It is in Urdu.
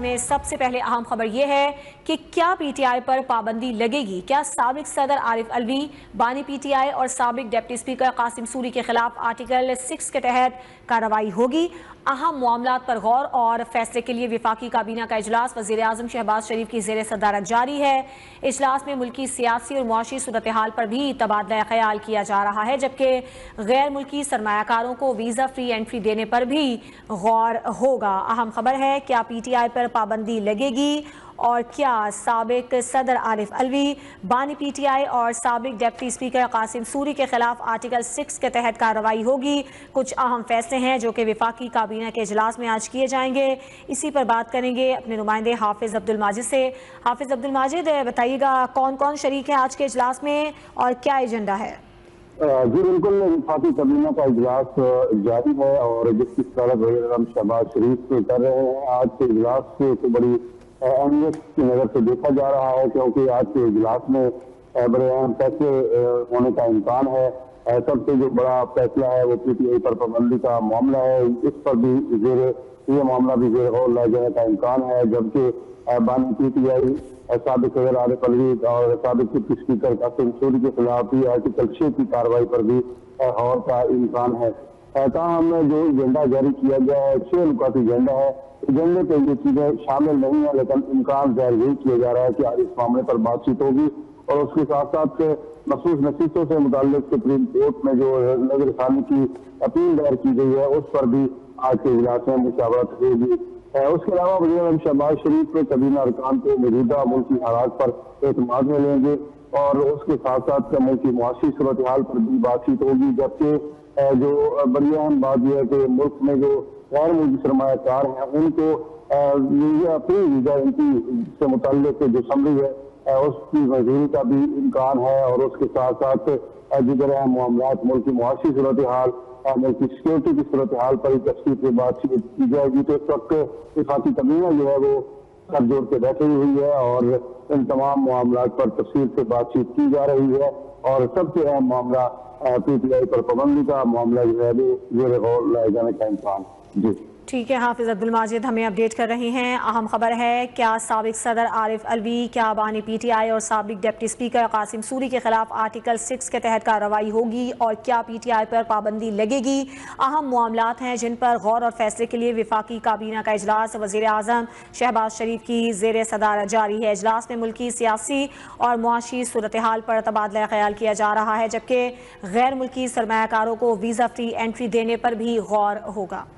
میں سب سے پہلے اہم خبر یہ ہے کہ کیا پی ٹی آئی پر پابندی لگے گی؟ کیا سابق صدر عارف الوی، بانی پی ٹی آئی اور سابق ڈپٹی اسپیکر قاسم سوری کے خلاف آرٹیکل 6 کے تحت کارروائی ہوگی؟ اہم معاملات پر غور اور فیصلے کے لیے وفاقی کابینہ کا اجلاس وزیر اعظم شہباز شریف کی زیر صدارت جاری ہے۔ اجلاس میں ملکی سیاسی اور معاشی صورتحال پر بھی تبادلہ خیال کیا جا رہا ہے، جبکہ غیر ملکی سرمایہ کاروں کو ویزا فری انٹری دینے پر بھی غور ہوگا۔ اہم خبر ہے کیا پی ٹی آئی پر پابندی لگے گی اور کیا سابق صدر عارف الوی، بانی پی ٹی آئی اور سابق ڈپٹی اسپیکر قاسم سوری کے خلاف آرٹیکل 6 کے تحت کارروائی ہوگی؟ کچھ اہم فیصلے ہیں جو کہ وفاقی کابینہ کے اجلاس میں آج کیے جائیں گے۔ اسی پر بات کریں گے اپنے نمائندے حافظ عبد الماجد سے۔ حافظ عبد الماجد، بتائیے گا کون کون شریک ہے آج کے اجلاس میں اور کیا ایجنڈا ہے؟ جی بالکل، وفاقی کابینہ کا اجلاس جاری ہے اور جس کی صدارت وزیر اعظم شہباز شریف سے کر رہے ہیں۔ آج کے اجلاس کو بڑی اہمیت کی نظر سے دیکھا جا رہا ہے، کیونکہ آج کے اجلاس میں بڑے اہم فیصلے ہونے کا امکان ہے۔ سب سے جو بڑا فیصلہ ہے وہ پی ٹی آئی پر پابندی کا معاملہ ہے، اس پر بھی یہ معاملہ بھی زیر غور لائے جانے کا امکان ہے، جبکہ بانی پی ٹی آئی سابق صدر عارف الوی اور سابق ڈپٹی اسپیکر قاسم سوری کے خلاف بھی آرٹیکل 6 کی کارروائی پر بھی غور کا امکان ہے۔ تاہم جو ایجنڈا جاری کیا گیا ہے 6 نکاتی ایجنڈا ہے۔ ایجنڈے پہ یہ چیزیں شامل نہیں ہیں، لیکن امکان ظاہر یہی کیا جا رہا ہے کہ اس معاملے پر بات چیت ہوگی اور اس کے ساتھ ساتھ مخصوص نصیحتوں سے متعلق سپریم کورٹ میں جو نظر ثانی کی اپیل دائر کی گئی ہے اس پر بھی آج کے اجلاس میں مشاورت ہوگی۔ اس کے علاوہ وزیر اعظم شہباز شریف کے کابینہ ارکان کو موجودہ ملکی حالات پر اعتماد میں لیں گے اور اس کے ساتھ ساتھ ملکی معاشی صورتحال پر بھی بات چیت ہوگی، جبکہ جو بڑی اہم بات یہ ہے کہ ملک میں جو غیر ملکی سرمایہ کار ہیں ان کو فری ویزا انٹری سے متعلق جو سمری ہے اس کی منظوری کا بھی امکان ہے اور اس کے ساتھ ساتھ دیگر اہم معاملات ملکی معاشی صورتحال ملکی سیکورٹی کی صورتحال پر تفصیل سے بات چیت کی جائے گی۔ تو اس وقت وفاقی کابینہ جو ہے وہ سر جوڑ کے بیٹھی ہوئی ہے اور ان تمام معاملات پر تفصیل سے بات چیت کی جا رہی ہے اور سب سے اہم معاملہ پی ٹی آئی پر پابندی کا معاملہ جو ہے وہ زیر غور لائے جانے کا امکان۔ جی ٹھیک ہے، حافظ عبد الماجد ہمیں اپڈیٹ کر رہے ہیں۔ اہم خبر ہے کیا سابق صدر عارف الوی، کیا بانی پی ٹی آئی اور سابق ڈپٹی اسپیکر قاسم سوری کے خلاف آرٹیکل 6 کے تحت کارروائی ہوگی اور کیا پی ٹی آئی پر پابندی لگے گی؟ اہم معاملات ہیں جن پر غور اور فیصلے کے لیے وفاقی کابینہ کا اجلاس وزیر اعظم شہباز شریف کی زیر صدارت جاری ہے۔ اجلاس میں ملکی سیاسی اور معاشی صورتحال پر تبادلہ خیال کیا جا رہا ہے، جبکہ غیر ملکی سرمایہ کاروں کو ویزا فری انٹری دینے پر بھی غور ہوگا۔